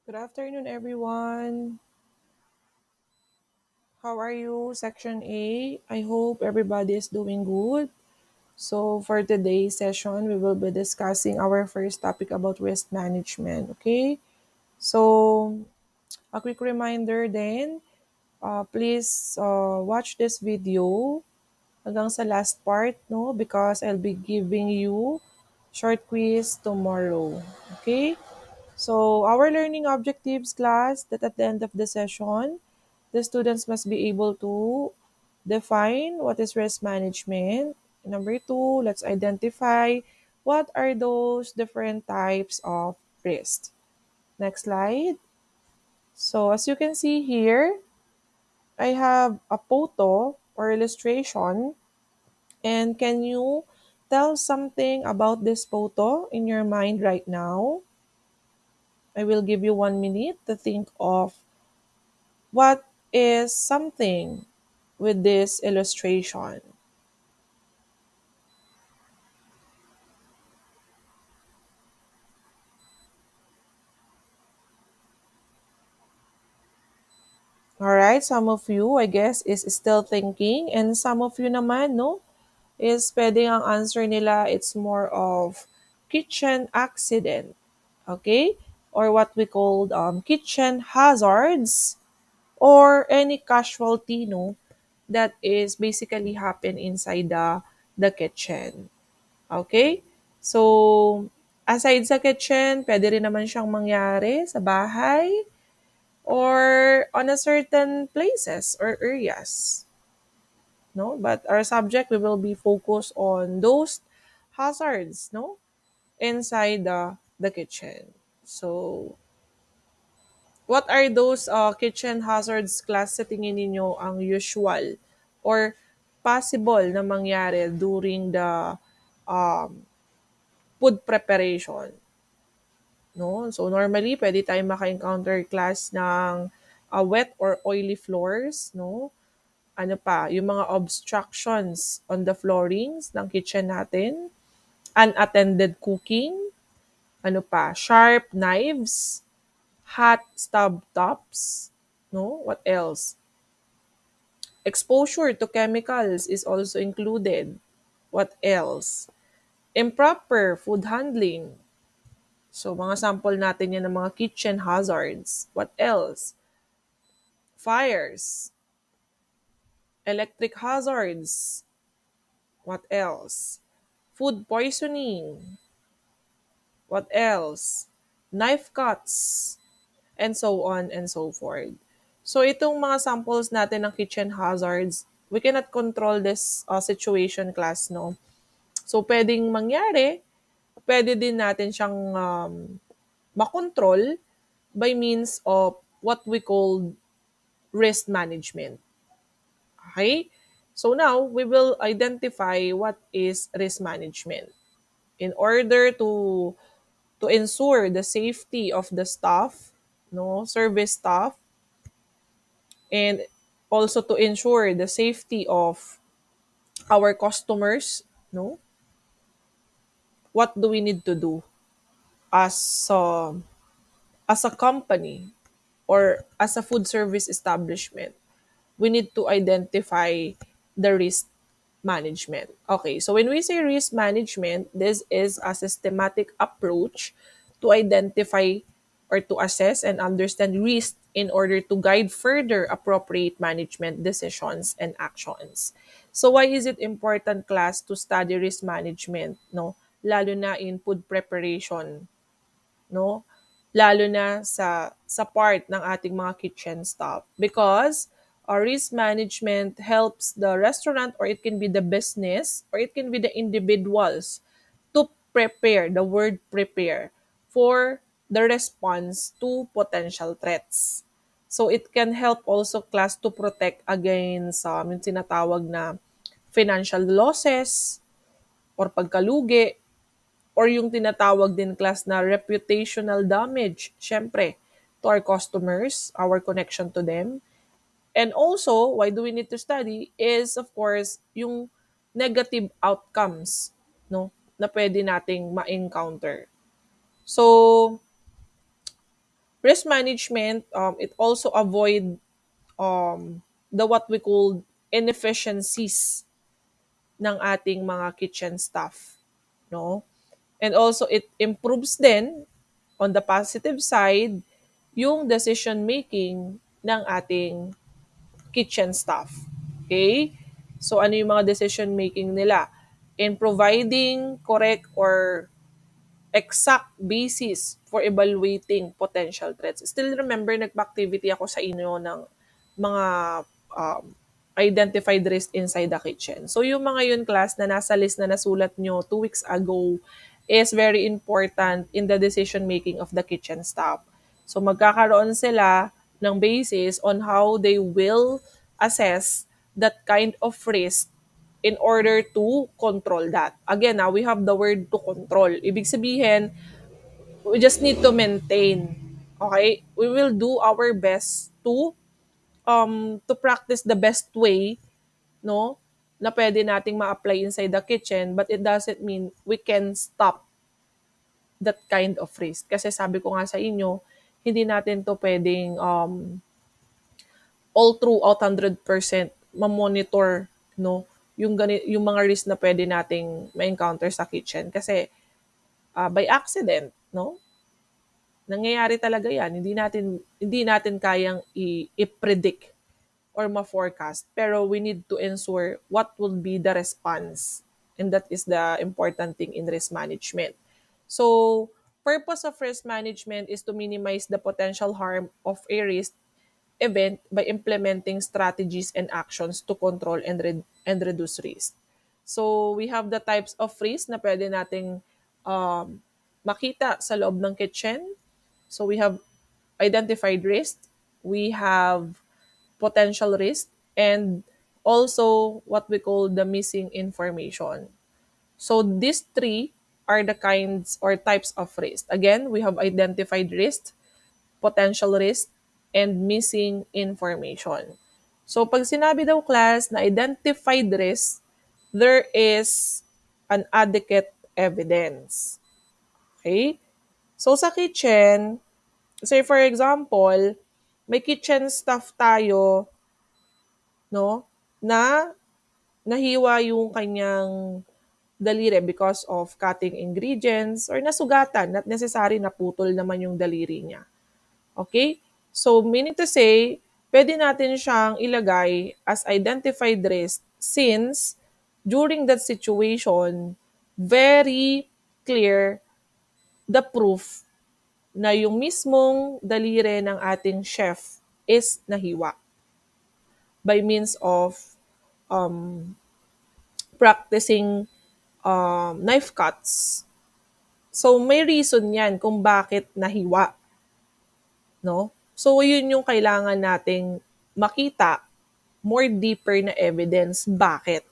Good afternoon, everyone. How are you, Section A? I hope everybody is doing good. So, for today's session, we will be discussing our first topic about risk management. Okay? So, a quick reminder then, please watch this video hanggang sa last part, no? Because I'll be giving you short quiz tomorrow. Okay? So, our learning objectives class that at the end of the session, the students must be able to define what is risk management. Number two, let's identify what are those different types of risk. Next slide. So, as you can see here, I have a photo or illustration. And can you tell something about this photo in your mind right now? I will give you 1 minute to think of what is something with this illustration. All right, some of you, I guess, is still thinking, and some of you naman, no, is pwedeng ang answer nila, it's more of kitchen accident, okay? Or what we called kitchen hazards, or any casualty, no, that is basically happen inside the kitchen. Okay? So, aside sa kitchen, pwede rin naman siyang mangyari sa bahay or on a certain places or areas. No? But our subject, we will be focused on those hazards, no? Inside the kitchen. So, what are those kitchen hazards class sa tingin ninyo ang usual or possible na mangyari during the um, food preparation? No? So normally, pwede tayong maka-encounter class ng wet or oily floors, no? Ano pa, yung mga obstructions on the floorings ng kitchen natin, unattended cooking, ano pa, sharp knives, hot stove tops, no? What else? Exposure to chemicals is also included. What else? Improper food handling. So, mga sample natin yan ng mga kitchen hazards. What else? Fires. Electric hazards. What else? Food poisoning. What else? Knife cuts. And so on and so forth. So, itong mga samples natin ng kitchen hazards, we cannot control this situation class, no? So, pwedeng mangyari, pwede din natin siyang makontrol by means of what we call risk management. Okay? So now we will identify what is risk management. In order to ensure the safety of the staff, no, service staff, and also to ensure the safety of our customers, no, what do we need to do as as a company or as a food service establishment? We need to identify the risk management. Okay, so when we say risk management, this is a systematic approach to identify or to assess and understand risk in order to guide further appropriate management decisions and actions. So why is it important, class, to study risk management, no? Lalo na in food preparation, no? Lalo na sa part ng ating mga kitchen staff. Because risk management helps the restaurant, or it can be the business, or it can be the individuals to prepare, the word prepare, for the response to potential threats. So it can help also, class, to protect against yung tinatawag na financial losses or pagkalugi, or yung tinatawag din, class, na reputational damage, syempre, to our customers, our connection to them. And also, why do we need to study is, of course, yung negative outcomes, no, na pwede nating ma-encounter. So, Risk management, it also avoid the what we call inefficiencies ng ating mga kitchen staff, no? And also it improves then on the positive side yung decision making ng ating kitchen staff. Okay? So ano yung mga decision making nila? In providing correct or exact basis for evaluating potential threats. Still remember, nagpa-activity ako sa inyo ng mga um, identified risk inside the kitchen. So yung mga yun, class, na nasa list na nasulat nyo 2 weeks ago is very important in the decision making of the kitchen staff. So magkakaroon sila ng basis on how they will assess that kind of risk in order to control that. Again, now we have the word to control. Ibig sabihin, we just need to maintain. Okay? We will do our best to practice the best way, no, na pwede nating ma-apply inside the kitchen, but it doesn't mean we can stop that kind of risk. Kasi sabi ko nga sa inyo, hindi natin to pwedeng all throughout 100% ma-monitor, no, yung mga risk na pwede nating ma-encounter sa kitchen kasi by accident, no, nangyayari talaga yan. Hindi natin kayang i-predict or ma-forecast, pero we need to ensure what will be the response, and that is the important thing in risk management. So purpose of risk management is to minimize the potential harm of a risk event by implementing strategies and actions to control and reduce risk. So, we have the types of risk na pwede nating makita sa loob ng kitchen. So, we have identified risk, we have potential risk, and also what we call the missing information. So, these three are the kinds or types of risk. Again, we have identified risk, potential risk, and missing information. So, pag sinabi daw, class, na identified risk, there is an adequate evidence. Okay? So, sa kitchen, say for example, may kitchen staff tayo, no, na nahiwa yung kanyang daliri because of cutting ingredients or nasugatan, not necessary na putol naman yung daliri niya. Okay? So, meaning to say, pwede natin siyang ilagay as identified risk since during that situation, very clear the proof na yung mismong daliri ng ating chef is nahiwa by means of um, practicing knife cuts. So, may reason yan kung bakit nahiwa, no? So, yun yung kailangan nating makita, more deeper na evidence. Bakit?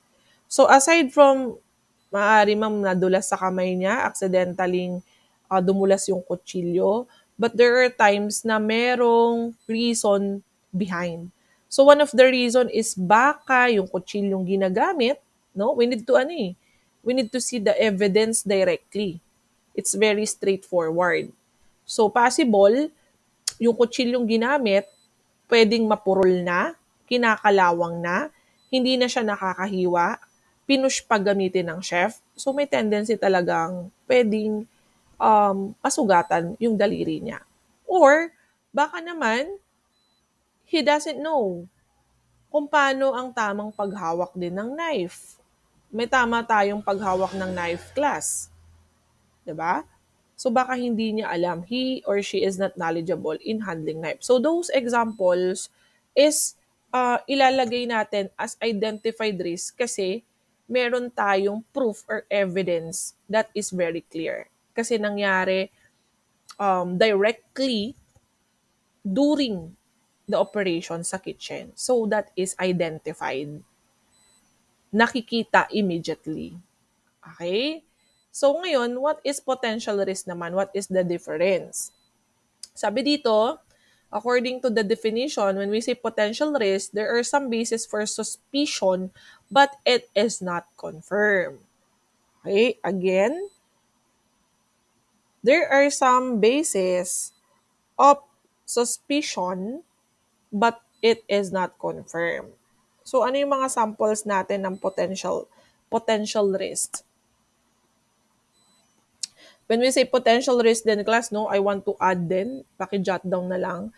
So, aside from maaari ma'am nadulas sa kamay niya, accidentally dumulas yung kutsilyo, but there are times na merong reason behind. So, one of the reason is baka yung kutsilyong ginagamit, no? We need to see the evidence directly. It's very straightforward. So, possible, yung kutsilyong ginamit, pwedeng mapurol na, kinakalawang na, hindi na siya nakakahiwa, pinush pa gamitin ng chef. So may tendency talagang pwedeng pasugatan yung daliri niya. Or baka naman, he doesn't know kung paano ang tamang paghawak din ng knife. May tama tayong paghawak ng knife, class. 'Di ba? So baka hindi niya alam. He or she is not knowledgeable in handling knife. So those examples is ilalagay natin as identified risk kasi meron tayong proof or evidence that is very clear. Kasi nangyari directly during the operation sa kitchen. So that is identified. Nakikita immediately. Okay? So ngayon, what is potential risk naman? What is the difference? Sabi dito, according to the definition, when we say potential risk, there are some basis for suspicion, but it is not confirmed. Okay? Again, there are some basis of suspicion but it is not confirmed. So ano yung mga samples natin ng potential risk? When we say potential risk din class, no, I want to add din, paki-jot down na lang.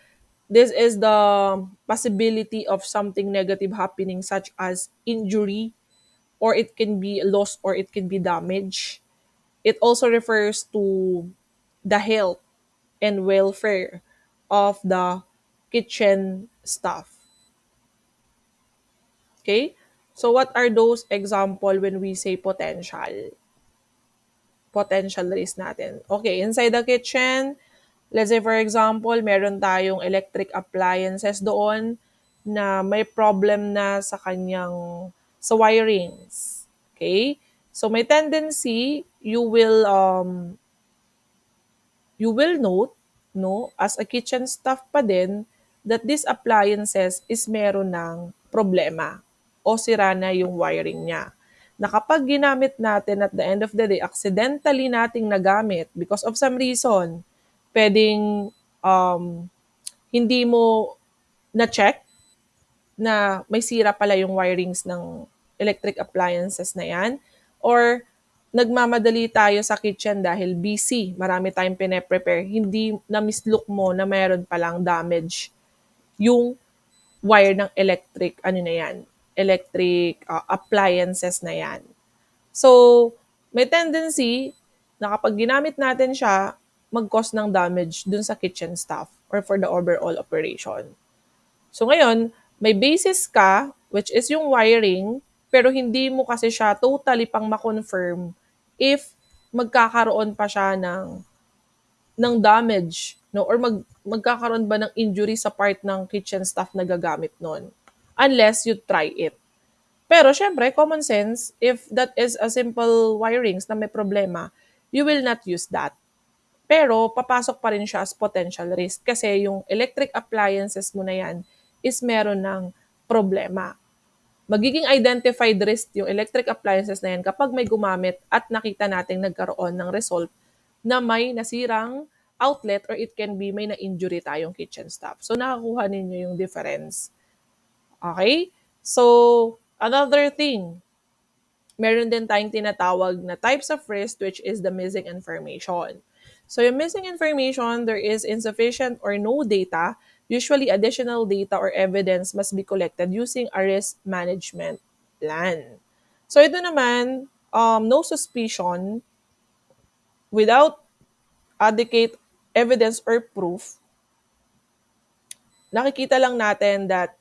This is the possibility of something negative happening such as injury, or it can be loss, or it can be damage. It also refers to the health and welfare of the kitchen staff. Okay? So what are those example when we say potential risk natin? Okay, inside the kitchen, let's say for example, meron tayong electric appliances doon na may problem na sa wirings. Okay? So may tendency you will note, no, as a kitchen staff pa din, that these appliances is meron ng problema o sira na yung wiring niya. Na kapag ginamit natin at the end of the day, accidentally nating nagamit because of some reason, pwedeng hindi mo na-check na may sira pala yung wirings ng electric appliances na yan, or nagmamadali tayo sa kitchen dahil busy, marami tayong pine-prepare, hindi na mislook mo na mayroon palang damage yung wire ng electric appliances na yan. So, may tendency na kapag ginamit natin siya, mag-cause ng damage dun sa kitchen staff or for the overall operation. So ngayon, may basis ka, which is yung wiring, pero hindi mo kasi siya totally pang ma-confirm if magkakaroon pa siya ng damage, no? Or magkakaroon ba ng injury sa part ng kitchen staff na gagamit nun. Unless you try it. Pero syempre, common sense, if that is a simple wirings na may problema, you will not use that. Pero papasok pa rin siya as potential risk kasi yung electric appliances mo na yan is meron ng problema. Magiging identified risk yung electric appliances na yan kapag may gumamit at nakita nating nagkaroon ng result na may nasirang outlet, or it can be may na-injury tayong kitchen staff. So nakakuha ninyo yung difference. Okay? So, another thing, meron din tayong tinatawag na types of risk, which is the missing information. So yung missing information, there is insufficient or no data. Usually, additional data or evidence must be collected using a risk management plan. So ito naman, no suspicion without adequate evidence or proof. Nakikita lang natin that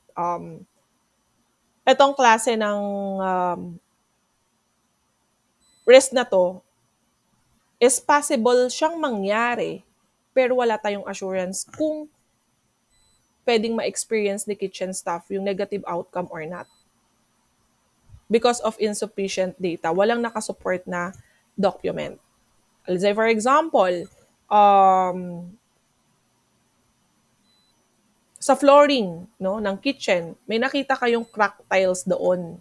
itong klase ng risk na to is possible siyang mangyari, pero wala tayong assurance kung pwedeng ma-experience ni kitchen staff yung negative outcome or not. Because of insufficient data, walang nakasupport na document. Let's say for example, sa flooring, no, ng kitchen, may nakita kayong crack tiles doon.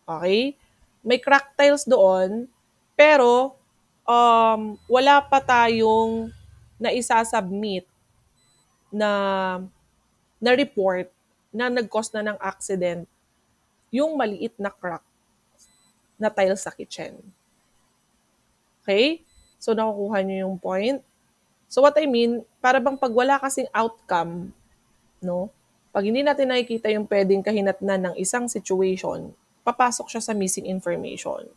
Okay? May crack tiles doon, pero wala pa tayong naisasubmit na report na nag-cause na ng accident yung maliit na crack na tile sa kitchen. Okay? So, nakukuha nyo yung point. So, what I mean, para bang pag wala kasing outcome, no? Pag hindi natin nakikita yung pwedeng kahinatnan ng isang situation, papasok siya sa missing information.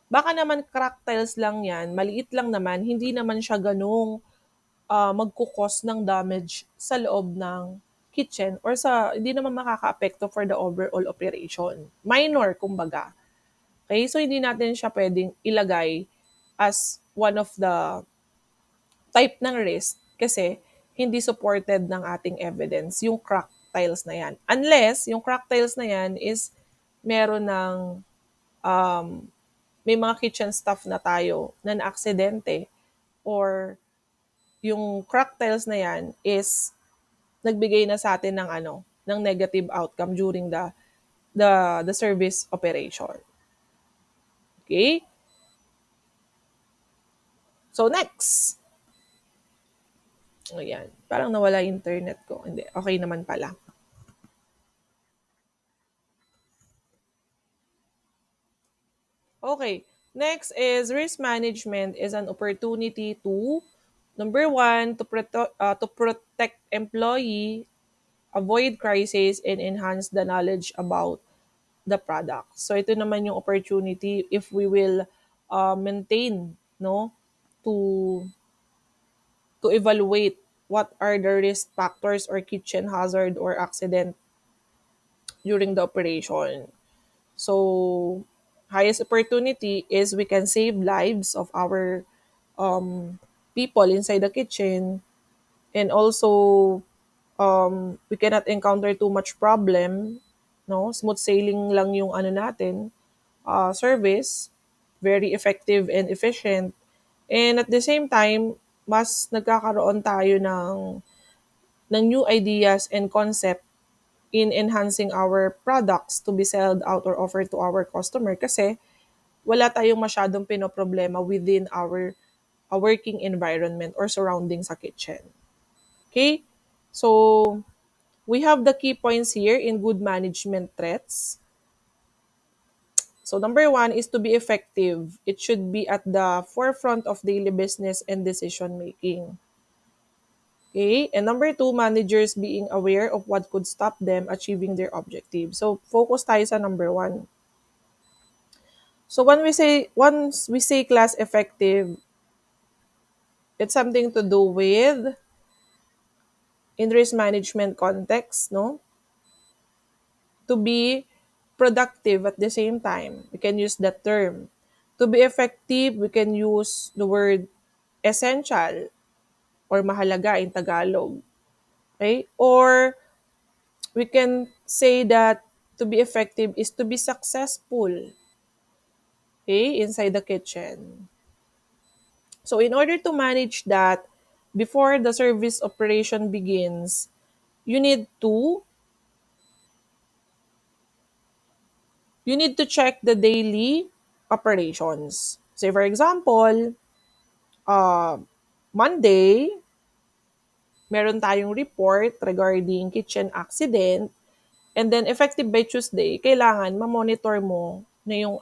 Baka naman crack tiles lang yan, maliit lang naman, hindi naman siya ganong magkukos ng damage sa loob ng kitchen or hindi naman makaka-apekto for the overall operation. Minor, kumbaga. Okay? So, hindi natin siya pwedeng ilagay as one of the type ng risk kasi hindi supported ng ating evidence yung crack tiles na yan. Unless, yung crack tiles na yan is meron ng may mga kitchen staff na tayo na na-aksidente, or yung crack tiles na yan is nagbigay na sa atin ng negative outcome during the service operation. Okay? So next. Ayan. Parang nawala yung internet ko. Hindi, okay naman pala. Okay. Next is risk management is an opportunity to, number one, to protect employee, avoid crisis, and enhance the knowledge about the product. So ito naman yung opportunity if we will maintain, no, to evaluate what are the risk factors or kitchen hazard or accident during the operation. So highest opportunity is we can save lives of our people inside the kitchen, and also we cannot encounter too much problem, no, smooth sailing lang yung ano natin, service, very effective and efficient. And at the same time, mas nagkakaroon tayo ng new ideas and concept in enhancing our products to be sold out or offered to our customer, kasi wala tayong masyadong pinoproblema within our working environment or surrounding sa kitchen. Okay? So, we have the key points here in good management threats. So number one is to be effective. It should be at the forefront of daily business and decision making. Okay? And number two, managers being aware of what could stop them achieving their objective. So focus tayo sa number one. So once we say class effective, it's something to do with in risk management context, no? To be productive at the same time. We can use that term. To be effective, we can use the word essential or mahalaga in Tagalog. Okay? Or we can say that to be effective is to be successful, okay, inside the kitchen. So in order to manage that, before the service operation begins, you need to check the daily operations. Say for example, uh, Monday, meron tayong report regarding kitchen accident. And then, effective by Tuesday, kailangan ma-monitor mo na yung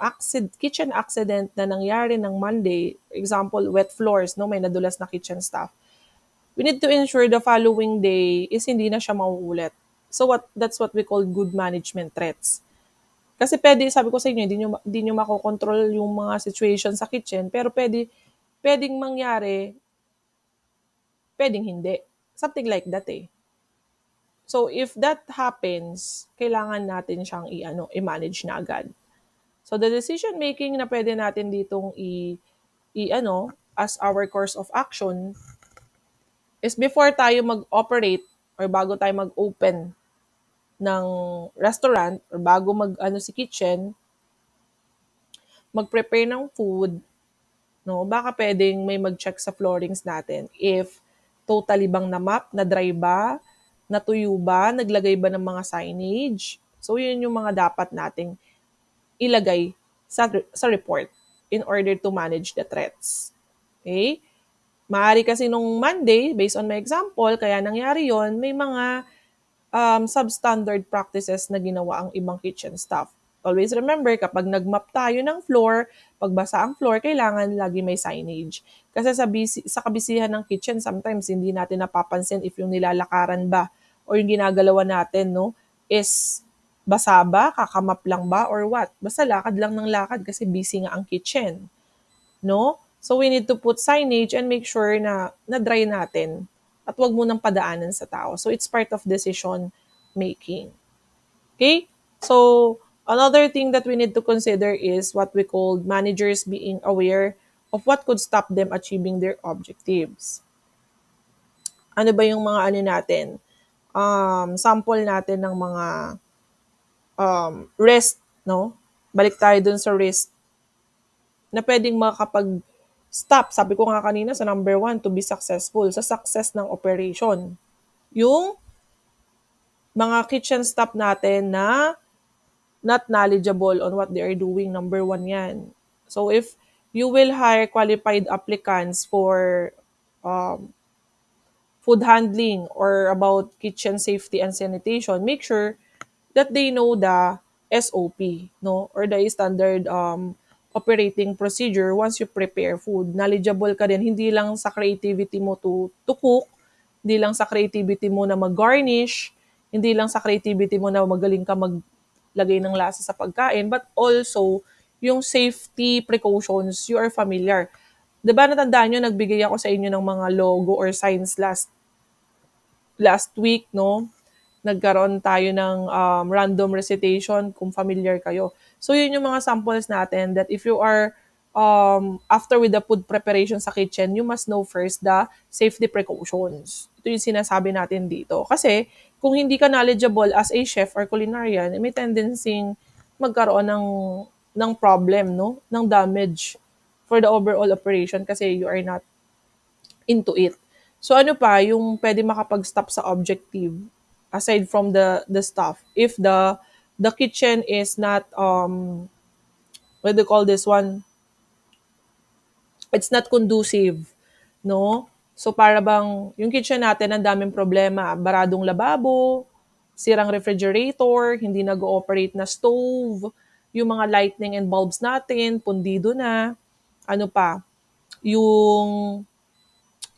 kitchen accident na nangyari ng Monday, for example, wet floors, no, may nadulas na kitchen staff. We need to ensure the following day is hindi na siya mauulit. So that's what we call good management threats. Kasi pwede, sabi ko sa inyo, hindi nyo makokontrol yung mga situation sa kitchen, pero pwedeng mangyari, pwedeng hindi. Something like that eh. So if that happens, kailangan natin siyang i-manage na agad. So the decision making na pwede natin ditong as our course of action is before tayo mag-operate or bago tayo mag-open ng restaurant or bago si kitchen, mag-prepare ng food, no? Baka pwedeng may mag-check sa floorings natin if totally bang na-map, na-dry ba, natuyo ba, naglagay ba ng mga signage. So yun yung mga dapat nating ilagay sa report in order to manage the threats. Okay? Maaari kasi nung Monday, based on my example, kaya nangyari yon, may mga substandard practices na ginawa ang ibang kitchen staff. Always remember, kapag nag-map tayo ng floor, pagbasa ang floor, kailangan lagi may signage. Kasi sa kabisihan ng kitchen, sometimes hindi natin napapansin if yung nilalakaran ba or yung ginagalawan natin, no, is basa ba, kakamap lang ba, or what. Basta lakad lang ng lakad kasi busy nga ang kitchen. No? So we need to put signage and make sure na na-dry natin at wag mo nang padaanan sa tao. So it's part of decision making. Okay? So another thing that we need to consider is what we call managers being aware of what could stop them achieving their objectives. Ano ba yung mga natin? Sample natin ng mga risk, no? Balik tayo dun sa risk na pwedeng makakapag-stop. Sabi ko nga kanina sa number one, to be successful, sa success ng operation. Yung mga kitchen staff natin na not knowledgeable on what they are doing, number one yan. So if you will hire qualified applicants for food handling or about kitchen safety and sanitation, make sure that they know the SOP, no? Or the standard operating procedure once you prepare food. Knowledgeable ka din, hindi lang sa creativity mo to cook, hindi lang sa creativity mo na mag-garnish, hindi lang sa creativity mo na magaling ka maglagay ng lasa sa pagkain, but also yung safety precautions, you are familiar. 'Di ba natandaan nyo, nagbigay ako sa inyo ng mga logo or signs last week, no? Nagkaroon tayo ng random recitation kung familiar kayo. So, yun yung mga samples natin that if you are after with the food preparation sa kitchen, you must know first the safety precautions. Ito yung sinasabi natin dito. Kasi, kung hindi ka knowledgeable as a chef or culinarian, may tendency magkaroon ng problem, no? Ng damage for the overall operation kasi you are not into it. So ano pa yung pwede makapag-stop sa objective aside from the stuff? If the kitchen is not what do you call this one? It's not conducive, no? So para bang yung kitchen natin ang daming problema, baradong lababo, sirang refrigerator, hindi nag-ooperate na stove, yung mga lighting and bulbs natin, pundido na, ano pa, yung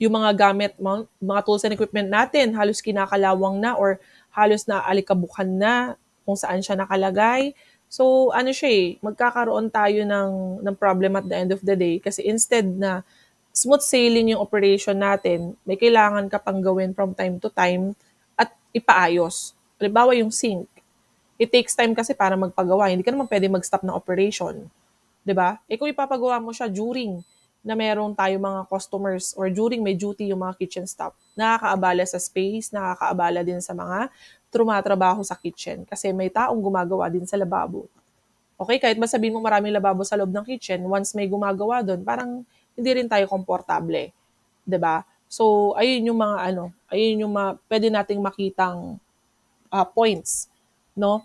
yung mga gamit, mga tools and equipment natin, halos kinakalawang na or halos na alikabukan na kung saan siya nakalagay. So, ano siya magkakaroon tayo ng problem at the end of the day kasi instead na smooth sailing yung operation natin, may kailangan ka pang gawin from time to time at ipaayos. Halimbawa yung sink. It takes time kasi para magpagawa. Hindi ka naman pwede mag-stop ng operation. 'Di ba? Kung ipapagawa mo siya during na meron tayo mga customers or during may duty yung mga kitchen staff, nakakaabala sa space, nakakaabala din sa mga trumatrabaho sa kitchen kasi may taong gumagawa din sa lababo. Okay, kahit ba sabihin mo maraming lababo sa loob ng kitchen, once may gumagawa doon, parang hindi rin tayo komportable, 'di ba? So, ayun yung mga ayun yung pwede nating makitang points, no?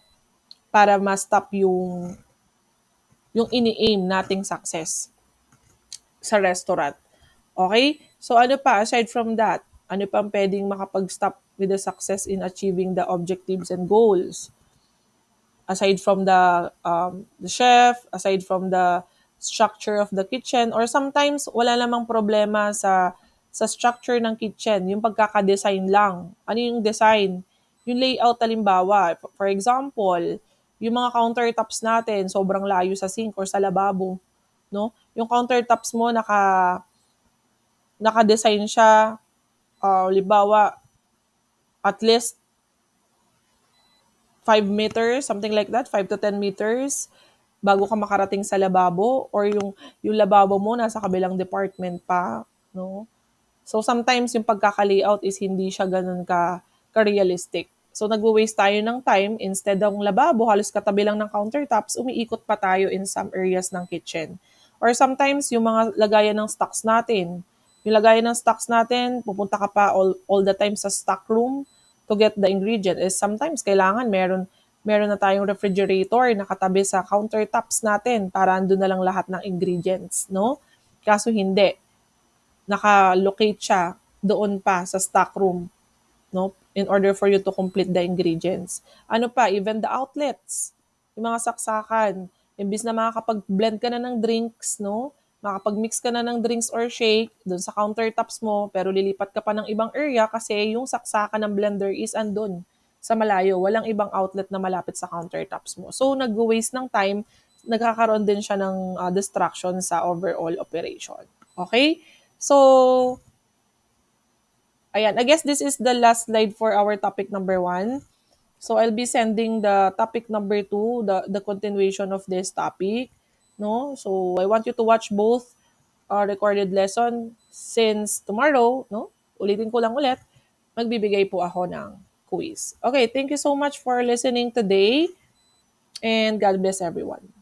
Para ma-stop yung ini-aim nating success sa restaurant. Okay? So ano pa aside from that? Ano pang pwedeng makapag-stop with the success in achieving the objectives and goals? Aside from the chef, aside from the structure of the kitchen, or sometimes wala namang problema sa structure ng kitchen, yung pagkaka-design lang. Ano yung design? Yung layout halimbawa. For example, yung mga countertops natin, sobrang layo sa sink or sa lababo. No? Yung countertops mo, naka-design siya, halimbawa, at least 5 meters, something like that, 5 to 10 meters, bago ka makarating sa lababo, or yung lababo mo nasa kabilang department pa, no? So, sometimes yung pagkaka-layout is hindi siya ganun ka-realistic. So, nagwo-waste tayo ng time, instead ng lababo, halos katabi lang ng countertops, umiikot pa tayo in some areas ng kitchen. Or sometimes, yung mga lagayan ng stocks natin. Yung lagayan ng stocks natin, pupunta ka pa all the time sa stock room to get the ingredient. Is sometimes, kailangan meron na tayong refrigerator nakatabi sa countertops natin para andun na lang lahat ng ingredients, no? Kaso hindi, naka-locate siya doon pa sa stock room, no? In order for you to complete the ingredients. Ano pa, even the outlets, yung mga saksakan, imbis na makakapag-blend ka na ng drinks, no? Makakapag-mix ka na ng drinks or shake doon sa countertops mo, pero lilipat ka pa ng ibang area kasi yung saksakan ng blender is andun sa malayo. Walang ibang outlet na malapit sa countertops mo. So, nag-waste ng time, nagkakaroon din siya ng distraction sa overall operation. Okay? So, ayan. I guess this is the last slide for our topic number 1. So, I'll be sending the topic number 2, the continuation of this topic. No? So, I want you to watch both recorded lesson since tomorrow, no? Ulitin ko lang ulit, magbibigay po ako ng quiz. Okay, thank you so much for listening today and God bless everyone.